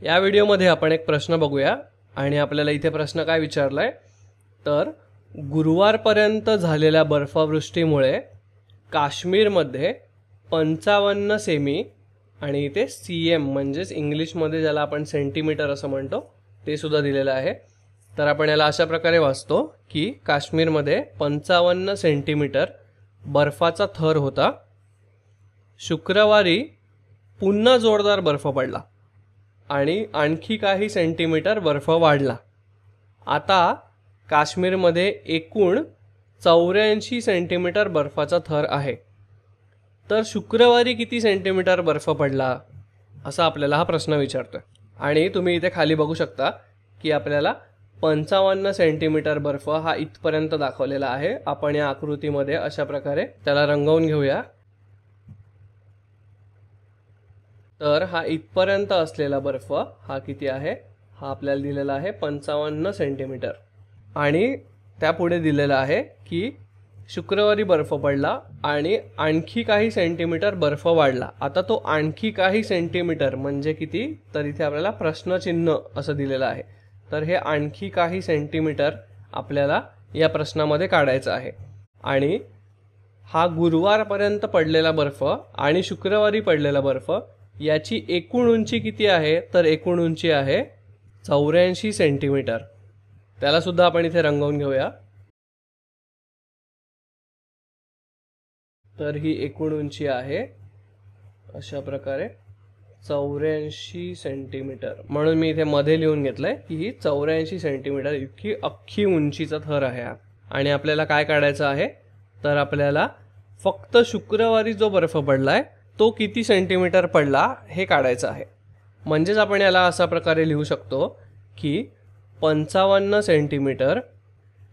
या व्हिडिओमध्ये आपण एक प्रश्न बघूया आणि आपल्याला इथे प्रश्न काय विचारलाय तर गुरुवारपर्यंत झालेल्या बर्फवृष्टीमुळे काश्मीरमध्ये 55 सेमी आणि इथे cm म्हणजेच इंग्लिशमध्ये ज्याला आपण सेंटीमीटर असं म्हणतो ते सुद्धा दिलेलं आहे। तर आपण याला अशा प्रकारे वाचतो की काश्मीरमध्ये 55 सेंटीमीटर बर्फाचा थर होता। शुक्रवारी पुन्हा जोरदार बर्फ पडला आणि आणखी काही सेंटीमीटर बर्फ वाढला। आता काश्मीरमध्ये एकूण 84 सेंटीमीटर बर्फाचा थर आहे। तर शुक्रवारी किती सेंटीमीटर बर्फ पडला असा आपल्याला हा प्रश्न विचारतोय। आणि तुम्ही इथे खाली बघू शकता की आपल्याला 55 सेंटीमीटर बर्फ हा इथपर्यंत दाखवलेला आहे। आपण या आकृतीमध्ये अशा प्रकारे त्याला रंगवून घेऊया। तर हा इथपर्यंत असलेला बर्फ हा किती आहे, हा आपल्याला दिलेला आहे 55 सेंटीमीटर। आणि त्यापुढे दिलेला आहे की शुक्रवारी बर्फ पडला आणि आणखी काही सेंटीमीटर बर्फ वाढला। आता तो आणखी काही सेंटीमीटर म्हणजे किती, तर इथे आपल्याला प्रश्नचिन्ह असं दिलेलं आहे। तर हे आणखी काही सेंटीमीटर आपल्याला या प्रश्नामध्ये काढायचं आहे। आणि हा गुरुवारपर्यंत पडलेला बर्फ आणि शुक्रवारी पडलेला बर्फ याची एकूण उंची किती आहे, तर एकूण उंची आहे 84 सेंटीमीटर। त्याला सुद्धा आपण इथे रंगवून घेऊया। तर ही एकूण उंची आहे अशा प्रकारे 84 सेंटीमीटर। म्हणून मी इथे मध्ये लिहून घेतलंय की ही 84 सेंटीमीटर इतकी अख्खी उंचीचा थर आहे। आणि आपल्याला काय काढायचं आहे, तर आपल्याला फक्त शुक्रवारी जो बर्फ पडलाय तो किती सेंटीमीटर पडला हे काढायचं आहे। म्हणजेच आपण याला अशा प्रकारे लिहू शकतो की 55 सेंटीमीटर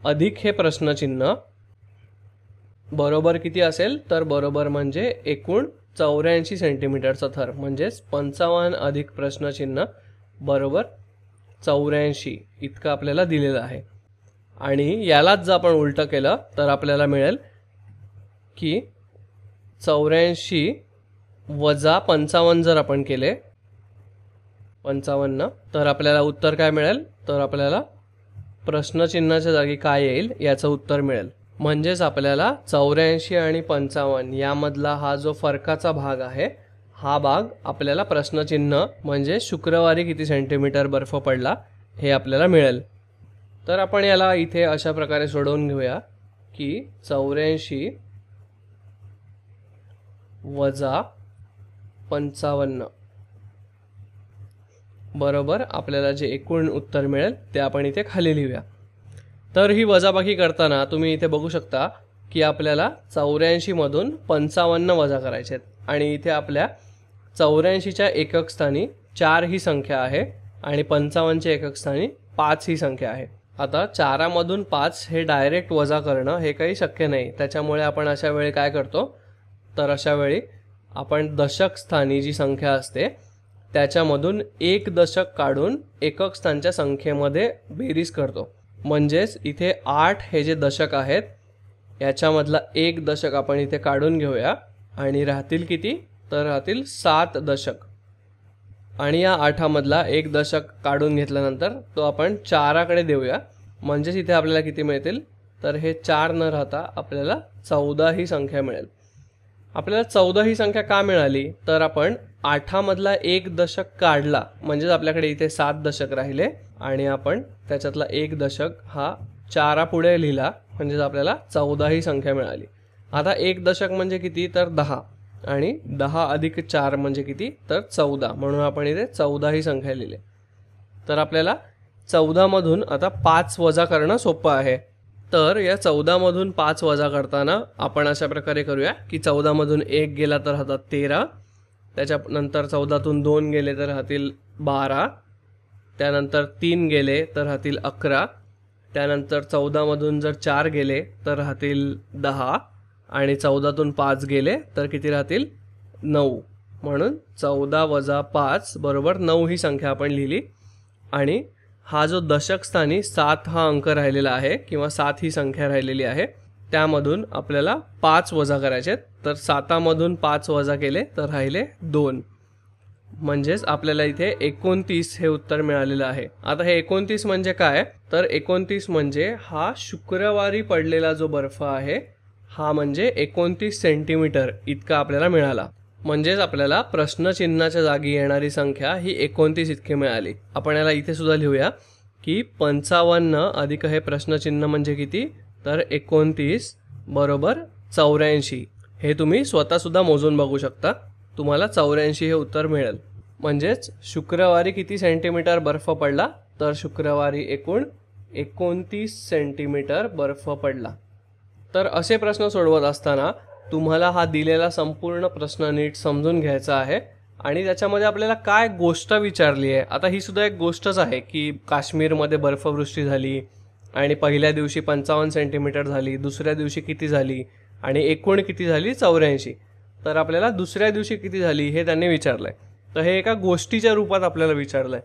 अधिक हे प्रश्नचिन्ह बरोबर किती असेल, तर बरोबर म्हणजे एकूण 84 सेंटीमीटरचा थर म्हणजेच 55 अधिक प्रश्नचिन्ह बरोबर 84 इतकं आपल्याला दिलेलं आहे। आणि यालाच जर आपण उलटं केलं तर आपल्याला मिळेल की 84 वजा 55 जर आपण केले 55 तर आपल्याला उत्तर काय मिळेल, तर आपल्याला प्रश्नचिन्हाच्या जागी काय येईल याचं उत्तर मिळेल। म्हणजेच आपल्याला 84 आणि 55 यामधला हा जो फरकाचा भाग आहे हा भाग आपल्याला प्रश्नचिन्ह म्हणजे शुक्रवारी किती सेंटीमीटर बर्फ पडला हे आपल्याला मिळेल। तर आपण याला इथे अशा प्रकारे सोडवून घेऊया की 84 वजा 55 बरोबर आपल्याला जे एकूण उत्तर मिळेल ते आपण इथे खाली लिहूया। तर ही वजाबाकी करताना तुम्ही इथे बघू शकता की आपल्याला 84 मधून 55 वजा करायचे आहेत आणि इथे आपल्या 84च्या एकक स्थानी 4 ही संख्या आहे आणि 55च्या एकक स्थानी 5 ही संख्या आहे। आता 4 मधून 5 हे डायरेक्ट वजा करणं हे काही शक्य नाही। त्याच्यामुळे आपण अशा वेळी काय करतो, तर अशा वेळी आपण दशक स्थानी जी संख्या असते त्याच्यामधून एक दशक काढून एकक स्थानच्या संख्येमध्ये बेरीज करतो। म्हणजेच इथे 8 हे जे दशक आहेत याच्यामधला एक दशक आपण इथे काढून घेऊया आणि राहतील किती, तर राहतील 7 दशक। आणि या 8 मधला एक दशक काढून घेतल्यानंतर तो आपण 4कडे देऊया। म्हणजेच इथे आपल्याला किती मिळतील, तर हे 4 न राहता आपल्याला 14 ही संख्या मिळेल। आपल्याला 14 ही संख्या का मिळाली, तर आपण 8 मधला एक दशक काढला म्हणजेच आपल्याकडे इथे 7 दशक राहिले आणि आपण त्याच्यातला एक दशक हा 4 पुढे लिहिला म्हणजेच आपल्याला 14 ही संख्या मिळाली। आता एक दशक म्हणजे किती, तर 10 आणि 10 अधिक 4 म्हणजे किती, तर 14 म्हणून आपण इथे 14 ही संख्या लिहिली। तर आपल्याला 14 मधून आता 5 वजा करणं सोपं आहे। तर या 14 मधून 5 वजा करताना आपण अशा प्रकारे करूया की 14 मधून 1 गेला तर राहतात 13, त्याच्यानंतर 14तून 2 गेले तर राहतील 12, त्यानंतर 3 गेले तर राहतील 11, त्यानंतर 14 मधून जर 4 गेले तर राहतील 10 आणि 14तून 5 गेले तर किती राहतील 9। म्हणून 14 वजा 5 बरोबर 9 ही संख्या आपण लिहिली। आणि हा जो दशक स्थानी 7 हा अंक राहिलेला आहे किंवा 7 ही संख्या राहिलेली आहे त्यामधून आपल्याला 5 वजा करायचे। तर 7 मधून 5 वजा केले तर राहिले 2 म्हणजेच आपल्याला इथे 29 हे उत्तर मिळालेलं आहे. आता हे 29 म्हणजे काय, तर 29 म्हणजे हा शुक्रवारी पडलेला जो बर्फ आहे हा म्हणजे 29 सेंटीमीटर इतका आपल्याला मिळाला. म्हणजेच आपल्याला प्रश्नचिन्हाच्या जागी येणारी संख्या ही 29 इतकी मिळाली. आपण याला इथे सुद्धा लिहूया की 55 अधिक हे प्रश्नचिन्ह म्हणजे किती, तर 29 बरोबर 84. हे तुम्ही स्वतः सुद्धा मोजून बघू शकता, तुम्हाला 84 हे उत्तर मिळेल. म्हणजेच शुक्रवारी किती सेंटीमीटर बर्फ पडला, तर शुक्रवारी एकूण 29 सेंटीमीटर बर्फ पडला. तर असे प्रश्न सोडवत असताना तुम्हाला हा दिलेला संपूर्ण प्रश्न नीट समजून घ्यायचा आहे आणि त्याच्यामध्ये आपल्याला काय गोष्ट विचारली आहे. आता ही सुद्धा एक गोष्टच आहे की काश्मीरमध्ये बर्फवृष्टी झाली आणि पहिल्या दिवशी 55 सेंटीमीटर झाली, दुसऱ्या दिवशी किती झाली आणि एकूण किती झाली 84. तर आपल्याला दुसऱ्या दिवशी किती झाली हे त्यांनी विचारलंय. तर हे एका गोष्टीच्या रूपात आपल्याला विचारलंय.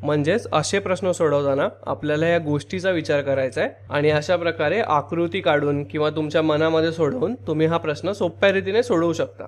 म्हणजेच असे प्रश्न सोडवताना आपल्याला या गोष्टीचा विचार करायचा आहे आणि अशा प्रकारे आकृती काढून किंवा तुमच्या मनामध्ये सोडवून तुम्ही हा प्रश्न सोप्या रीतीने सोडवू शकता.